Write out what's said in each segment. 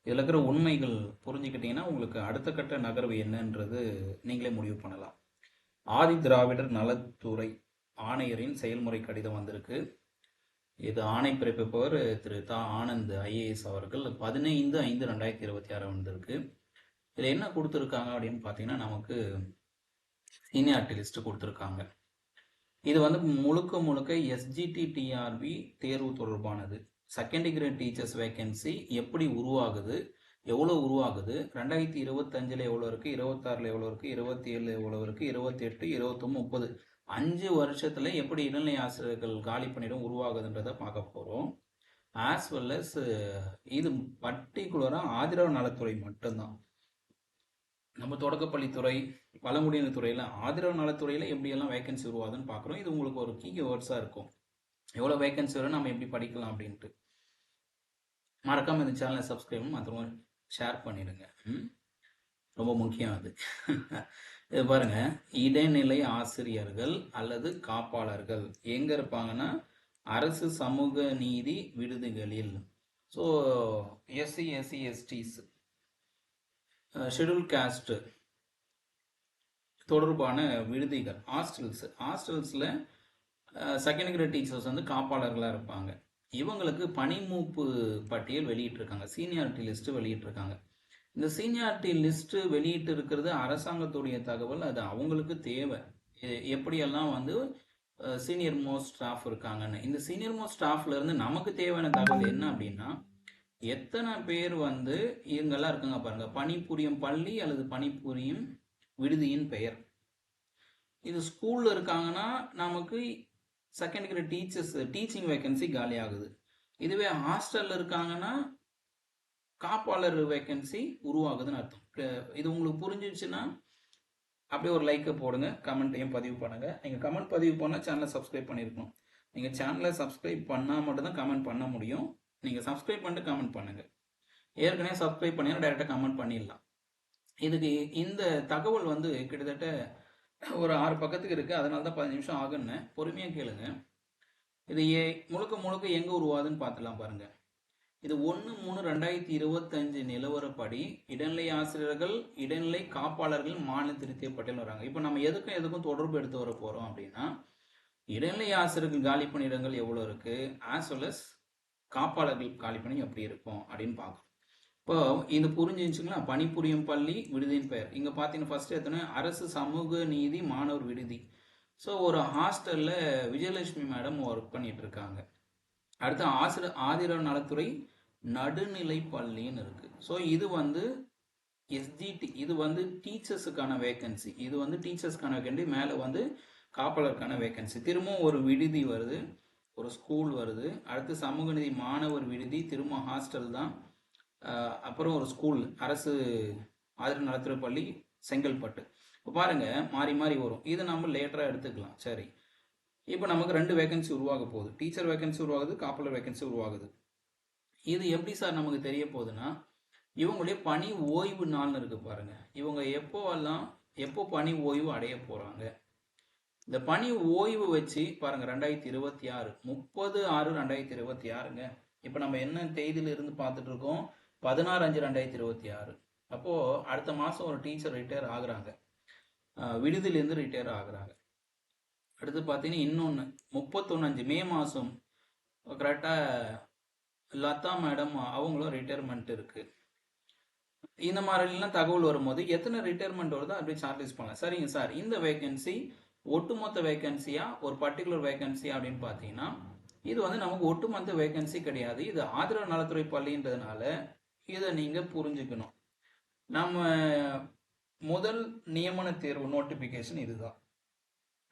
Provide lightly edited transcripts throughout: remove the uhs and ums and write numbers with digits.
இதில் இருக்கிற உண்மைகள் புரிஞ்சுக்கிட்டீங்கன்னா உங்களுக்கு அடுத்த கட்ட நகர்வு என்னன்றது நீங்களே முடிவு பண்ணலாம். ஆதி திராவிடர் நலத்துறை ஆணையரின் செயல்முறை கடிதம் வந்திருக்கு. இது ஆணை பிறப்பிப்பவர் திரு தா ஆனந்த் ஐஏஎஸ் அவர்கள் 15/5/2026 வந்திருக்கு. இதில் என்ன கொடுத்துருக்காங்க அப்படின்னு பார்த்தீங்கன்னா, நமக்கு சீனியாரிட்டி லிஸ்ட் கொடுத்துருக்காங்க. இது வந்து முழுக்க முழுக்க எஸ்ஜிடிடிஆர்பி தேர்வு தொடர்பானது. செகண்ட் கிரேட் டீச்சர்ஸ் வேகன்சி எப்படி உருவாகுது, எவ்வளோ உருவாகுது, 2025 எவ்வளோ இருக்குது, 26 எவ்வளோ இருக்குது, 27 எவ்வளோ இருக்குது, 28, 29, 30 5 வருஷத்துல எப்படி இடைநிலை ஆசிரியர்கள் காலி பணியிடம் உருவாகுதுன்றதை பார்க்க போகிறோம். ஆஸ் வெல் அஸ் இது பர்டிகுலராக ஆதரவு நலத்துறை மட்டும்தான். நம்ம தொடக்கப்பள்ளித்துறை, பழங்குடியினர் துறையில், ஆதரவு நலத்துறையில் எப்படியெல்லாம் வேகன்சி உருவாகுதுன்னு பார்க்குறோம். இது உங்களுக்கு ஒரு கீ வேர்ட்ஸாக இருக்கும். எவ்வளோ வேகன்சி வரும், நம்ம எப்படி படிக்கலாம் அப்படின்ட்டு. மறக்காமல் இந்த சேனலை சப்ஸ்கிரைப் பண்ணி மற்றவங்க ஷேர் பண்ணிடுங்க. ரொம்ப முக்கியம் அது. இது பாருங்க, இடைநிலை ஆசிரியர்கள் அல்லது காப்பாளர்கள் எங்க இருப்பாங்கன்னா அரசு சமூக நீதி விடுதிகளில். So SC SC STs schedule caste தொடர்பான விடுதிகள், ஹாஸ்டல்ஸில் செகண்ட் கிரேட் டீச்சர்ஸ் வந்து காப்பாளர்களாக இருப்பாங்க. இவங்களுக்கு பணிமூப்பு பட்டியல் வெளியிட்டிருக்காங்க, சீனியாரிட்டி லிஸ்ட்டு வெளியிட்டிருக்காங்க. இந்த சீனியாரிட்டி லிஸ்ட்டு வெளியிட்டு இருக்கிறது அரசாங்கத்துடைய தகவல், அது அவங்களுக்கு தேவை. எப்படியெல்லாம் வந்து சீனியர் மோஸ்ட் ஸ்டாஃப் இருக்காங்கன்னு. இந்த சீனியர் மோஸ்ட் ஸ்டாஃப்ல இருந்து நமக்கு தேவையான தகவல் என்ன அப்படின்னா, எத்தனை பேர் வந்து இவங்கெல்லாம் இருக்காங்க பாருங்க, பணிபுரியும் பள்ளி அல்லது பணிபுரியும் விடுதியின் பெயர். இது ஸ்கூல்ல இருக்காங்கன்னா நமக்கு second grade teachers teaching vacancy காலி ஆகுது. இதுவே ஹாஸ்டல்ல இருக்காங்கன்னா காப்பாளர் வேகன்சி உருவாகுதுன்னு அர்த்தம். இது உங்களுக்கு புரிஞ்சிச்சுன்னா அப்படியே ஒரு லைக்கை போடுங்க, கமெண்ட்டையும் பதிவு பண்ணுங்க. நீங்கள் கமெண்ட் பதிவு பண்ணால் சேனலை சப்ஸ்கிரைப் பண்ணியிருக்கணும். நீங்கள் சேனலை சப்ஸ்கிரைப் பண்ணால் மட்டும்தான் கமெண்ட் பண்ண முடியும். நீங்கள் சப்ஸ்கிரைப் பண்ணிட்டு கமெண்ட் பண்ணுங்க. ஏற்கனவே சப்ஸ்கிரைப் பண்ணினா டைரெக்டாக கமெண்ட் பண்ணிடலாம். இதுக்கு இந்த தகவல் வந்து கிட்டத்தட்ட ஒரு 6 பக்கத்துக்கு இருக்குது, அதனால தான் 15 நிமிஷம் ஆகுன்னு. பொறுமையாக கேளுங்க. இது முழுக்க முழுக்க எங்கே உருவாதுன்னு பார்த்துலாம் பாருங்க. இது 1/3/2025 நிலவரப்படி இடைநிலை ஆசிரியர்கள், இடைநிலை காப்பாளர்கள் மாநில திருத்திய பட்டியல் வராங்க. இப்போ நம்ம எதுக்கும் தொடர்பு எடுத்து வர போகிறோம் அப்படின்னா, இடைநிலை ஆசிரியர்கள் காலி பணியிடங்கள் எவ்வளோ இருக்குது, ஆஸ் வெல் அஸ் காப்பாளர்கள் காலி பணி எப்படி இருக்கும் அப்படின்னு பார்க்கணும். இப்போ இது புரிஞ்சுச்சுங்களா? பணிபுரியும் பள்ளி விடுதியின் பெயர். இங்கே பார்த்தீங்கன்னா ஃபர்ஸ்ட் எத்தனை, அரசு சமூக நீதி மாணவர் விடுதி. ஸோ ஒரு ஹாஸ்டலில் விஜயலட்சுமி மேடம் ஒர்க் பண்ணிட்டு இருக்காங்க. அடுத்து ஆதரவு நலத்துறை நடுநிலை பள்ளின்னு இருக்கு. ஸோ இது வந்து எஸ்ஜிடி, இது வந்து டீச்சர்ஸுக்கான வேகன்சி. இது வந்து டீச்சர்ஸ்க்கான வேகன்சி, மேலே வந்து காப்பாளருக்கான வேகன்சி. திரும்பவும் ஒரு விடுதி வருது, ஒரு ஸ்கூல் வருது. அடுத்து சமூக நீதி மாணவர் விடுதி, திரும்ப ஹாஸ்டல் தான். அப்புறம் ஒரு ஸ்கூல், அரசு ஆதரவு நலத்துறை பள்ளி செங்கல்பட்டு. இப்போ பாருங்க, மாறி மாறி வரும். இது நம்ம லேட்டராக எடுத்துக்கலாம். சரி, இப்போ நமக்கு 2 வேகன்சி உருவாக போகுது. டீச்சர் வேகன்சி உருவாகுது, காப்பாளர் வேகன்சி உருவாகுது. இது எப்படி சார் நமக்கு தெரிய போகுதுன்னா, இவங்களுடைய பணி ஓய்வு நாள்னு இருக்கு பாருங்க. இவங்க எப்போ பணி ஓய்வு அடைய போறாங்க. இந்த பணி ஓய்வு வச்சு பாருங்க, 2026 30/6/2026ங்க. இப்போ நம்ம என்ன தேதியில இருந்து பார்த்துட்டு இருக்கோம், 16/5/2026. அப்போ அடுத்த மாசம் ஒரு டீச்சர் ரிட்டையர் ஆகுறாங்க, விடுதியிலேருந்து ரிட்டையர் ஆகுறாங்க. அடுத்து பார்த்தீங்கன்னா இன்னொன்று 31/5 மே மாதம் கரெக்டாக லதா மேடம் அவங்களும் ரிட்டையர்மெண்ட் இருக்கு. இந்த மாதிரிலாம் தகவல் வரும்போது எத்தனை ரிட்டையர்மெண்ட் வருதோ அப்படியே சார்ஜஸ் பண்ணலாம். சரிங்க சார், இந்த வேகன்சி ஒட்டுமொத்த வேகன்சியா ஒரு பர்டிகுலர் வேகன்சி அப்படின்னு பார்த்தீங்கன்னா, இது வந்து நமக்கு ஒட்டுமொத்த வேகன்சி கிடையாது. இது ஆதரவு நலத்துறை பள்ளின்றதுனால இதை நீங்க புரிஞ்சுக்கணும். நம்ம முதல் நியமன தேர்வு நோட்டிபிகேஷன் இதுதான்.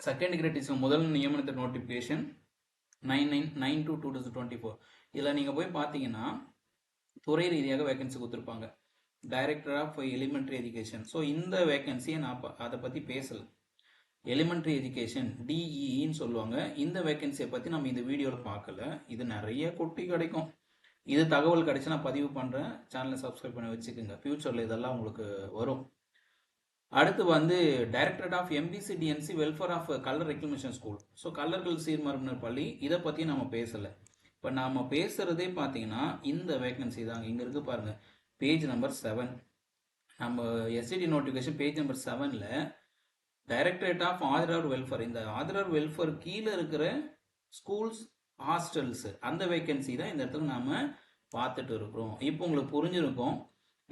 செகண்ட் கிரேட் டீச்சர் முதல் நியமன தேர்வு நோட்டிபிகேஷன் 9/2/2024. இதில் நீங்கள் போய் பார்த்தீங்கன்னா துறை ரீதியாக வேகன்சி கொடுத்துருப்பாங்க. Director of elementary education. So இந்த வேகன்சியை நான் அதை பற்றி பேசலை. எலிமெண்ட்ரி எஜுகேஷன் டிஇன்னு சொல்லுவாங்க. இந்த வேகன்சியை பற்றி நம்ம இந்த வீடியோவில் பார்க்கல. இது நிறைய கொட்டி கிடைக்கும். இது தகவல் கிடைச்சி நான் பதிவு பண்ணுறேன். சேனலை சப்ஸ்கிரைப் பண்ணி வச்சுக்கோங்க. ஃபியூச்சரில் இதெல்லாம் உங்களுக்கு வரும். அடுத்து வந்து directorate of MBCDNC welfare of Kallar reclamation school. So கலர்கள் சீர்மரபினர் பள்ளி, இதை பற்றி நம்ம பேசலை. இப்போ நாம் பேசுகிறதே பார்த்தீங்கன்னா இந்த வேகன்சி தாங்க. இங்கே இருக்கு பாருங்கள், பேஜ் நம்பர் 7. நம்ம எஸ்டிடி நோட்டிஃபிகேஷன் பேஜ் நம்பர் 7ல டைரக்டரேட் ஆஃப் ஆதரர் வெல்ஃபேர், இந்த ஆதரர் வெல்ஃபேர் கீழே இருக்கிற ஸ்கூல்ஸ் ஹாஸ்டல்ஸ் அந்த வேகன்சி தான் இந்த இடத்துல நாம பார்த்துட்டு இருக்கிறோம். இப்போ உங்களுக்கு புரிஞ்சிருக்கும்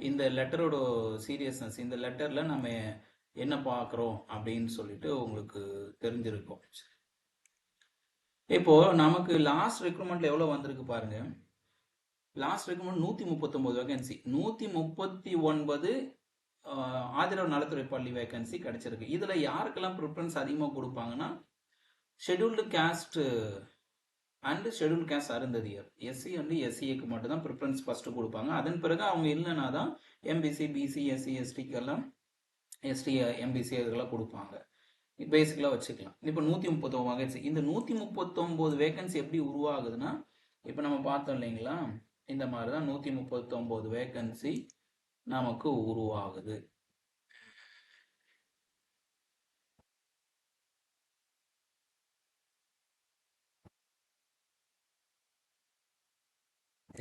இந்த லெட்டரோட சீரியஸ்னஸ். இந்த லெட்டர்ல நம்ம என்ன பார்க்குறோம் அப்படின்னு சொல்லிட்டு உங்களுக்கு தெரிஞ்சிருக்கும். இப்போ நமக்கு லாஸ்ட் ரெக்ரூட்மெண்ட்ல எவ்வளவு வந்திருக்கு பாருங்க. லாஸ்ட் ரெக்ரூட்மெண்ட் 139 வேகன்சி, 139 ஆதரவு நலத்துறை பள்ளி வேகன்சி கிடைச்சிருக்கு. இதுல யாருக்கெல்லாம் ப்ரிஃபரன்ஸ் அதிகமாக கொடுப்பாங்கன்னா scheduled caste and scheduled caste Arunthathiyar, SC and எஸ்சிஏக்கு மட்டும் தான் ப்ரிஃபரன்ஸ் ஃபர்ஸ்ட் கொடுப்பாங்க. அதன் பிறகு அவங்க இல்லைன்னா தான் எம்பிசி, பிசி, எஸ்சி, எஸ்டிக்கெல்லாம் எஸ்டி, எம்பிசி இதுக்கெல்லாம் கொடுப்பாங்க. பேசிக்கலாக வச்சுக்கலாம். இப்போ 139 வேகன்சி. இந்த 139 வேகன்சி எப்படி உருவாகுதுன்னா, இப்போ நம்ம பார்த்தோம் இல்லைங்களா, இந்த மாதிரி தான் 139 வேகன்சி நமக்கு உருவாகுது.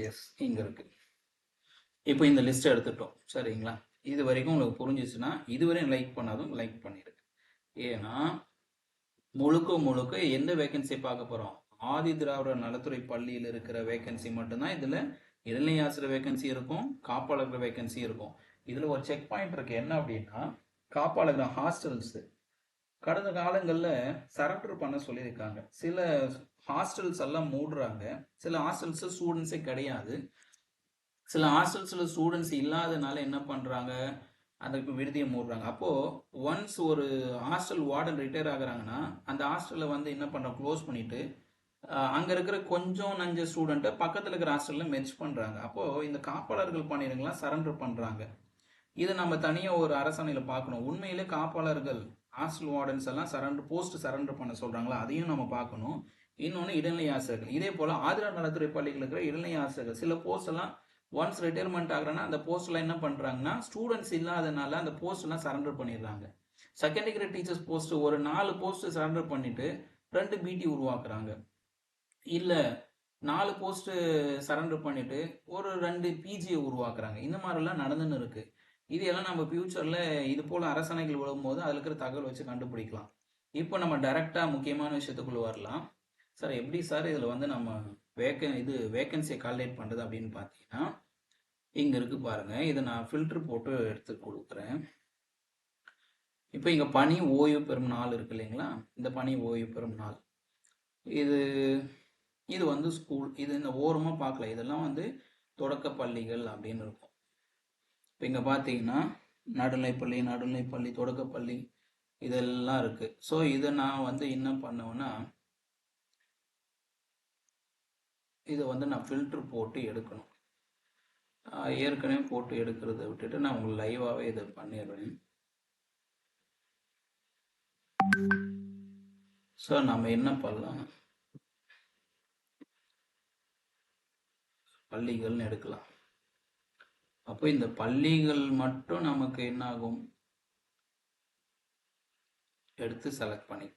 எஸ், இங்க இருக்கு. இப்போ இந்த லிஸ்ட் எடுத்துட்டோம் சரிங்களா. இது வரைக்கும் உங்களுக்கு புரிஞ்சிச்சுன்னா இதுவரையும் லைக் பண்ணாதும் லைக் பண்ணிடுங்க. ஏன்னா முழுக்க முழுக்க எந்த வேகன்சி பார்க்க போறோம், ஆதி திராவிடர் நலத்துறை பள்ளியில் இருக்கிற வேகன்சி மட்டும்தான். இதுல இடைநிலை ஆசிரியர் வேகன்சி இருக்கும், காப்பாளர்கள் வேகன்சி இருக்கும். இதுல ஒரு செக் பாயிண்ட் இருக்கு. என்ன அப்படின்னா, காப்பாளர்கள் ஹாஸ்டல்ஸ் கடந்த காலங்களில் சரண்டர் பண்ண சொல்லியிருக்காங்க. சில ஹாஸ்டல்ஸ் எல்லாம் மூடுறாங்க, சில ஹாஸ்டல்ஸ் ஸ்டூடெண்ட்ஸே கிடையாது. சில ஹாஸ்டல்ஸில் ஸ்டூடெண்ட்ஸ் இல்லாதனால என்ன பண்ணுறாங்க, அந்த விடுதியை மூடுறாங்க. அப்போது ஒன்ஸ் ஒரு ஹாஸ்டல் வார்டன் ரிட்டையர் ஆகுறாங்கன்னா அந்த ஹாஸ்டலில் வந்து என்ன பண்ணுறோம், க்ளோஸ் பண்ணிவிட்டு அங்கே இருக்கிற கொஞ்சம் நஞ்ச ஸ்டூடெண்ட்டை பக்கத்தில் இருக்கிற ஹாஸ்டலில் மெர்ஜ் பண்ணுறாங்க. அப்போது இந்த காப்பாளர்கள் பணியிடங்கள்லாம் சரண்டர் பண்ணுறாங்க. இதை நம்ம தனியாக ஒரு அரசாணையில் பார்க்கணும். உண்மையிலே காப்பாளர்கள் ஹாஸ்டல் வார்டன்ஸ் எல்லாம் சரண்டர் பண்ண சொல்கிறாங்களா, அதையும் நம்ம பார்க்கணும். இன்னொன்று இடைநிலை ஆசிரியர்கள். இதே போல் ஆதரவு நலத்துறை பள்ளிகள் இருக்கிற இடைநிலை ஆசிரியர்கள் சில போஸ்ட் எல்லாம் ஒன்ஸ் ரிட்டையர்மெண்ட் ஆகுறேன்னா அந்த போஸ்ட்லாம் என்ன பண்ணுறாங்கன்னா, ஸ்டூடெண்ட்ஸ் இல்லாதனால அந்த போஸ்ட் எல்லாம் சரண்டர் பண்ணிடுறாங்க. செகண்ட் டிகிரி டீச்சர்ஸ் போஸ்ட் ஒரு 4 போஸ்ட் சரண்டர் பண்ணிட்டு 2 பிடி உருவாக்குறாங்க. இல்லை 4 போஸ்ட் சரண்டர் பண்ணிட்டு ஒரு 2 பிஜியை உருவாக்குறாங்க. இந்த மாதிரிலாம் நடந்துன்னு இருக்கு. இது எல்லாம் நம்ம ஃபியூச்சர்ல இது போல அரசாணைகள் விழும்போது அதில் இருக்கிற தகவல் வச்சு கண்டுபிடிக்கலாம். இப்போ நம்ம டைரக்டா முக்கியமான விஷயத்துக்குள்ள வரலாம். சார் எப்படி சார் இதில் வந்து நம்ம வேகன்சியை கால்குலேட் பண்ணுறது அப்படின்னு பார்த்தீங்கன்னா, இங்கே இருக்கு பாருங்க. இதை நான் ஃபில்டர் போட்டு எடுத்து கொடுக்குறேன். இப்போ இங்கே பணி ஓய்வு பெறும் நாள் இருக்கு இல்லைங்களா, இந்த பணி ஓய்வு பெறும் நாள் இது வந்து ஸ்கூல். இது இந்த ஓரமாக பார்க்கல, இதெல்லாம் வந்து தொடக்க பள்ளிகள் அப்படின்னு இருக்கும். இப்போ இங்கே பார்த்தீங்கன்னா நடுநிலைப்பள்ளி, தொடக்கப்பள்ளி இதெல்லாம் இருக்கு. ஸோ இதை நான் வந்து என்ன பண்ணுவேன்னா, இதை வந்து நான் ஃபில்டர் போட்டு எடுக்கணும். ஏற்கனவே போட்டு எடுக்கிறத விட்டுட்டு நான் உங்களுக்கு லைவாகவே இதை பண்ணிடுறேன். ஸோ நம்ம என்ன பண்ணலாம், பள்ளிகள்னு எடுக்கலாம். அப்போ இந்த பள்ளிகள் மட்டும் நமக்கு என்ன ஆகும், எடுத்து செலக்ட் பண்ணி.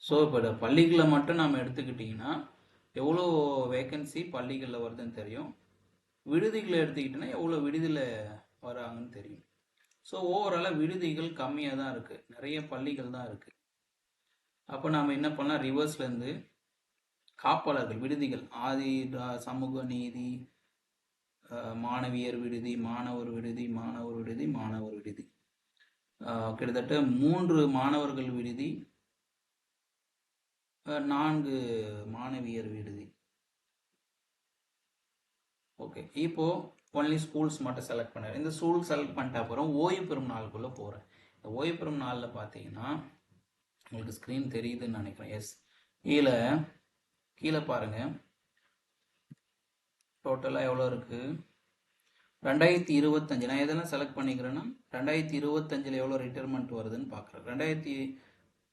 ஸோ இப்போ பள்ளிகளை மட்டும் நம்ம எடுத்துக்கிட்டிங்கன்னா எவ்வளோ வேகன்சி பள்ளிகளில் வருதுன்னு தெரியும். விடுதிகளை எடுத்துக்கிட்டோன்னா எவ்வளோ விடுதியில் வராங்கன்னு தெரியும். ஸோ ஓவராலாக விடுதிகள் கம்மியாக தான் இருக்குது, நிறைய பள்ளிகள் தான் இருக்குது. அப்போ நாம் என்ன பண்ணலாம், ரிவர்ஸ்லேருந்து காப்பாளர்கள் விடுதிகள், ஆதி சமூக நீதி, மாணவியர் விடுதி, மாணவர் விடுதி, மாணவர் விடுதி, மாணவர் விடுதி, கிட்டத்தட்ட 3 மாணவர்கள் விடுதி, 4 மாணவியர் விடுதி. ஓகே, இப்போ ஒன்லி ஸ்கூல்ஸ் மட்டும் செலக்ட் பண்ணுறேன். இந்த ஸ்கூல் செலக்ட் பண்ணிட்ட அப்புறம் ஓய்வு பெறும் நாளுக்குள்ளே போகிறேன். இந்த ஓய்வு பெறும் நாளில் பார்த்தீங்கன்னா உங்களுக்கு ஸ்க்ரீன் தெரியுதுன்னு நினைக்கிறேன். எஸ், கீழே பாருங்க, டோட்டலாக எவ்வளோ இருக்குது, 2025. நான் எதெல்லாம் செலக்ட் பண்ணிக்கிறேன்னா 2025 எவ்வளோ ரிட்டையர்மெண்ட் வருதுன்னு பார்க்குறேன்.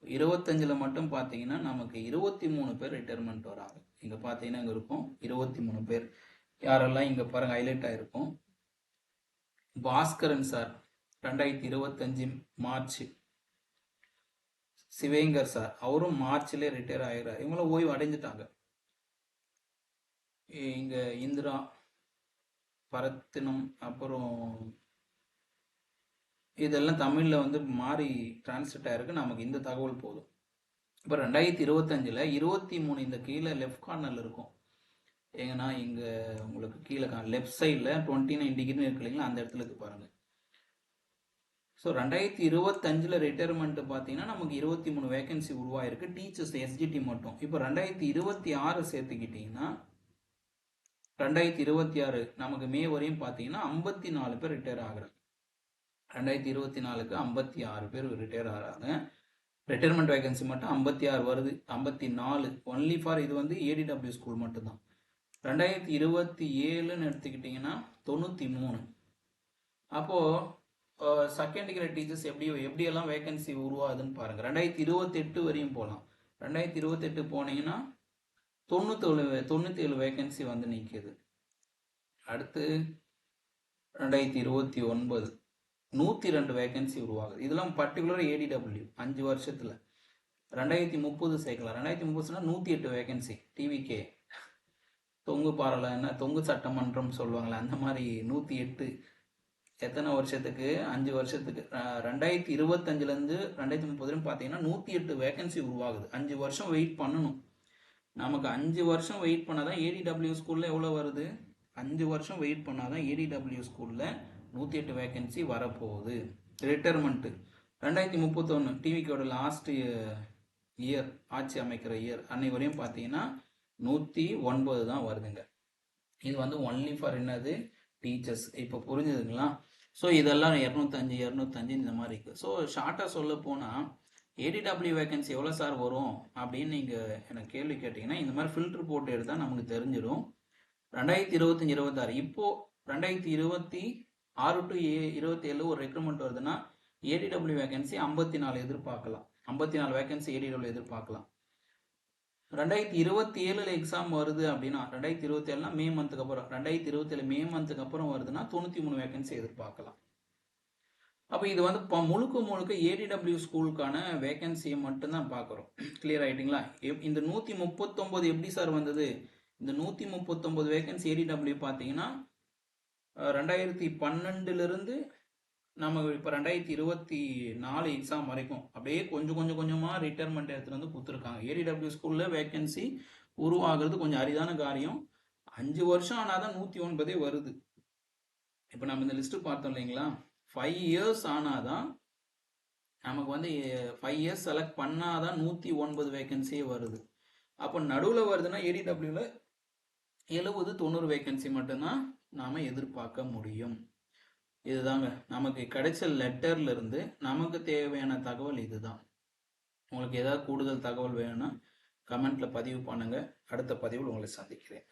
2025 மட்டும் பார்த்தீங்கன்னா நமக்கு 23 பேர் ரிட்டையர்மெண்ட் வராங்க. இங்கே பார்த்தீங்கன்னா இங்கே இருக்கும் 23 பேர். யாரெல்லாம் இங்கே பாருங்கள் ஹைலைட் ஆகிருக்கும். பாஸ்கரன் சார் 2025 மார்ச், சிவேங்கர் சார் அவரும் மார்ச்லேயே ரிட்டையர் ஆகிறார். இவங்களும் ஓய்வு அடைஞ்சிட்டாங்க. இங்கே இந்திரா, பரத்தினம், அப்புறம் இதெல்லாம் தமிழில் வந்து மாறி டிரான்ஸ்லேட் ஆயிருக்கு. நமக்கு இந்த தகவல் போதும். இப்போ 2025 23 இந்த கீழே லெஃப்ட் கார்னரில் இருக்கும். ஏங்கன்னா இங்கே உங்களுக்கு கீழே லெஃப்ட் சைடில் 29 டிகிரி இருக்கு இல்லைங்களா, அந்த இடத்துல இருக்கு பாருங்கள். ஸோ 2025 ரிட்டையர்மெண்ட் பார்த்தீங்கன்னா நமக்கு 23 வேகன்சி உருவாயிருக்கு டீச்சர்ஸ் எஸ்ஜிடி மட்டும். இப்போ 2026 சேர்த்துக்கிட்டிங்கன்னா 2026 நமக்கு மே வரையும் பார்த்தீங்கன்னா 54 பேர் ரிட்டையர் ஆகுறாங்க. 2024க்கு 56 பேர் ரிட்டையர் ஆகிறாங்க. ரிட்டையர்மெண்ட் வேகன்சி மட்டும் 56 வருது. 54 ஒன்லி ஃபார் இது வந்து ஏடிடபிள்யூ ஸ்கூல் மட்டும்தான். 2027ன்னு எடுத்துக்கிட்டிங்கன்னா 93. அப்போது செகண்ட் டிகிரி டீச்சர்ஸ் எப்படியெல்லாம் வேகன்சி உருவாகுதுன்னு பாருங்கள். 2028 வரையும் போகலாம். 2028 போனீங்கன்னா 97 வேகன்சி வந்து நிற்கிது. அடுத்து 2029 102 வேகன்சி உருவாகுது. இதெல்லாம் பர்டிகுலர் ஏடிடபிள்யூ 5 வருஷத்தில். 2030 சேர்க்கலாம். 2030 108 வேகன்சி டிவிகே தொங்கு பாராளுமன்ற தொங்கு சட்டமன்றம் சொல்லுவாங்களே அந்த மாதிரி 108. எத்தனை வருஷத்துக்கு? 5 வருஷத்துக்கு. 2025லேருந்து 2030 பார்த்தீங்கன்னா 108 வேகன்சி உருவாகுது. 5 வருஷம் வெயிட் பண்ணணும். நமக்கு 5 வருஷம் வெயிட் பண்ணாதான் ஏடிடபிள்யூ ஸ்கூலில் எவ்வளோ வருது? 5 வருஷம் வெயிட் பண்ணாதான் ஏடிடபிள்யூ ஸ்கூலில் 108 வேகன்சி வரப்போகுது. ரிட்டையர்மெண்ட்டு 2031 டிவிக்கோட லாஸ்ட் இயர் ஆட்சி அமைக்கிற இயர் அன்னை வரையும் பார்த்தீங்கன்னா 109 தான் வருதுங்க. இது வந்து ஒன்லி ஃபார் என்னது? டீச்சர்ஸ். இப்போ புரிஞ்சுதுங்களா? ஸோ இதெல்லாம் 205 இந்த மாதிரி இருக்குது. ஸோ ஷார்ட்டாக சொல்ல போனால் ஏடிடபிள்யூ வேகன்சி எவ்வளோ சார் வரும் அப்படின்னு நீங்கள் எனக்கு கேள்வி கேட்டிங்கன்னா இந்த மாதிரி ஃபில்டர் போட்டு எடுத்தால் நமக்கு தெரிஞ்சிடும். 2025-26 இப்போது 2026 to 27 ஒரு ரெக்ரூட்மெண்ட் வருதுன்னா ஏடிடபிள்யூ வேகன்சி 54 எதிர்பார்க்கலாம். 54 வேகன்சி ஏடிடபிள்யூ எதிர்பார்க்கலாம். 2027 எக்ஸாம் வருது அப்படின்னா 2027 மே மந்த்துக்கு அப்புறம் 2027 மே மந்த்துக்கு அப்புறம் வருதுன்னா 93 வேகன்சி எதிர்பார்க்கலாம். அப்போ இது வந்து முழுக்க ஏடிடபிள்யூ ஸ்கூலுக்கான வேகன்சியை மட்டும்தான் பார்க்குறோம். கிளியர் ஆகிட்டிங்களா? இந்த 139 எப்படி சார் வந்தது? இந்த 139 வேகன்சி ஏடிடபிள்யூ பார்த்தீங்கன்னா 2012லேருந்து நம்ம இப்போ 2024 எக்ஸாம் வரைக்கும் அப்படியே கொஞ்சமாக ரிட்டையர்மெண்ட் எடுத்துகிட்டு வந்து கொடுத்துருக்காங்க. ஏடிடபிள்யூ ஸ்கூலில் வேகன்சி உருவாகிறது கொஞ்சம் அரிதான காரியம். 5 வருஷம் ஆனால் தான் 109 வருது. இப்போ நம்ம இந்த லிஸ்ட்டு பார்த்தோம் இல்லைங்களா, 5 இயர்ஸ் ஆனால் தான் நமக்கு வந்து 5 இயர்ஸ் செலக்ட் பண்ணால் தான் 109 வேகன்சியே வருது. அப்போ நடுவில் வருதுன்னா ஏடிடபிள்யூவில் 70-90 வேகன்சி மட்டும்தான் நாம் எதிர்பார்க்க முடியும். இதுதாங்க நமக்கு கிடைச்ச லெட்டர்ல இருந்து நமக்கு தேவையான தகவல் இதுதான். உங்களுக்கு ஏதாவது கூடுதல் தகவல் வேணும்னா கமெண்ட்ல பதிவு பண்ணுங்க. அடுத்த பதிவில் உங்களை சந்திக்கிறேன்.